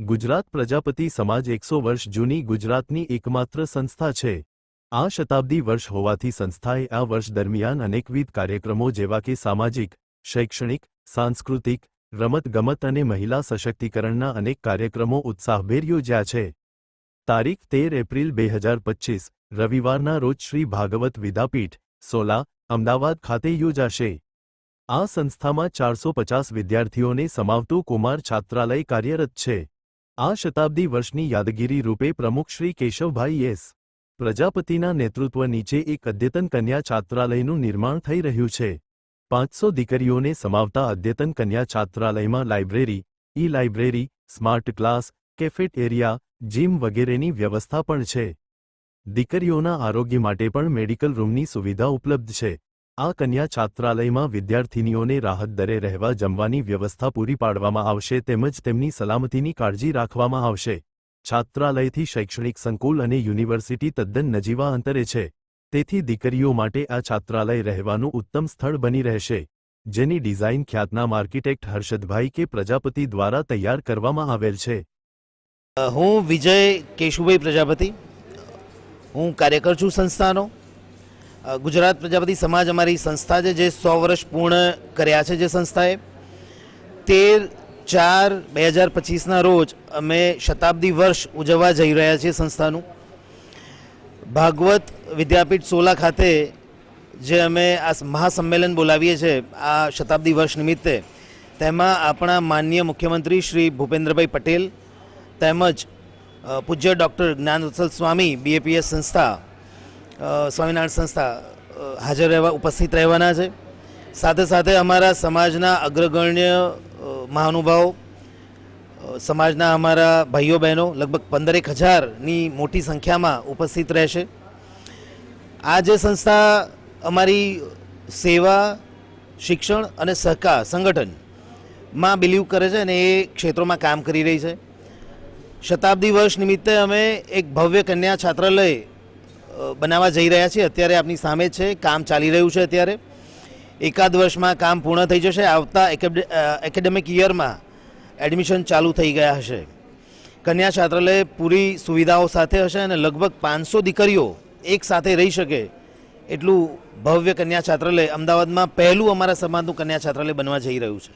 ગુજરાત પ્રજાપતિ સમાજ 100 વર્ષ જૂની ગુજરાતની એકમાત્ર સંસ્થા છે। આ શતાબ્દી વર્ષ હોવાથી સંસ્થાએ આ વર્ષ દરમિયાન અનેકવિધ કાર્યક્રમો જેવા કે સામાજિક, શૈક્ષણિક, સાંસ્કૃતિક, રમતગમત અને મહિલા સશક્તિકરણના અનેક કાર્યક્રમો ઉત્સાહભેર યોજ્યા છે। તારીખ 13 એપ્રિલ 2025 રવિવારના રોજ શ્રી ભાગવત વિદ્યાપીઠ, સોલા, અમદાવાદ ખાતે યોજાશે। આ સંસ્થામાં 450 વિદ્યાર્થીઓને સમાવતું કુમાર છાત્રાલય કાર્યરત છે। આ શતાબ્દી વર્ષની યાદગીરી રૂપે પ્રમુખ શ્રી કેશવભાઈ એસ પ્રજાપતિના નેતૃત્વ નીચે એક અદ્યતન કન્યા છાત્રાલયનું નિર્માણ થઈ રહ્યું છે। 500 દીકરીઓને સમાવતા અદ્યતન કન્યા છાત્રાલયમાં library, e library, smart class, cafeteria, gym વગેરેની વ્યવસ્થા પણ છે। દીકરીઓના આરોગ્ય માટે પણ મેડિકલ રૂમની સુવિધા ઉપલબ્ધ છે। આ કન્યા છાત્રાલયમાં વિદ્યાર્થિનીઓને રાહત દરે રહેવા જમવાની વ્યવસ્થા પૂરી પાડવામાં આવશે તેમજ તેમની સલામતીની કાળજી રાખવામાં આવશે। છાત્રાલયથી શૈક્ષણિક સંકુલ અને યુનિવર્સિટી તદ્દન નજીવા અંતરે છે, તેથી દીકરીઓ માટે આ છાત્રાલય રહેવાનું ઉત્તમ સ્થળ બની રહેશે, જેની ડિઝાઇન ખ્યાતનામ આર્કિટેક્ટ હર્ષદભાઈ કે પ્રજાપતિ દ્વારા તૈયાર કરવામાં આવેલ છે। હું વિજય કેશુભાઈ પ્રજાપતિ, હું કાર્યકર છું સંસ્થાનો। ગુજરાત પ્રજાપતિ સમાજ અમારી સંસ્થા છે જે 100 વર્ષ પૂર્ણ કર્યા છે। જે સંસ્થાએ 13/4/2025ના રોજ અમે શતાબ્દી વર્ષ ઉજવવા જઈ રહ્યા છીએ। સંસ્થાનું ભાગવત વિદ્યાપીઠ સોલા ખાતે જે અમે આ મહાસંમેલન બોલાવીએ છીએ આ શતાબ્દી વર્ષ નિમિત્તે, તેમાં આપણા માનનીય મુખ્યમંત્રી શ્રી ભૂપેન્દ્રભાઈ પટેલ તેમજ પૂજ્ય ડૉક્ટર જ્ઞાનવત્સલ સ્વામી BAPS સંસ્થા, સ્વામિનારાયણ સંસ્થા હાજર રહેવા ઉપસ્થિત રહેવાના છે। સાથે સાથે અમારા સમાજના અગ્રગણ્ય મહાનુભાવો, સમાજના અમારા ભાઈઓ બહેનો લગભગ 15,000ની મોટી સંખ્યામાં ઉપસ્થિત રહેશે। આ જે સંસ્થા અમારી સેવા, શિક્ષણ અને સહકાર સંગઠનમાં બિલીવ કરે છે અને એ ક્ષેત્રોમાં કામ કરી રહી છે। શતાબ્દી વર્ષ નિમિત્તે અમે એક ભવ્ય કન્યા છાત્રાલય બનાવવા જઈ રહ્યા છીએ। અત્યારે આપની સામે છે, કામ ચાલી રહ્યું છે। અત્યારે એકાદ વર્ષમાં કામ પૂર્ણ થઈ જશે। આવતા એકેડેમિક યરમાં એડમિશન ચાલુ થઈ ગયા હશે। કન્યા છાત્રાલય પૂરી સુવિધાઓ સાથે હશે અને લગભગ 500 દીકરીઓ એક સાથે રહી શકે એટલું ભવ્ય કન્યા છાત્રાલય અમદાવાદમાં પહેલું અમારા સમાજનું કન્યા છાત્રાલય બનવા જઈ રહ્યું છે।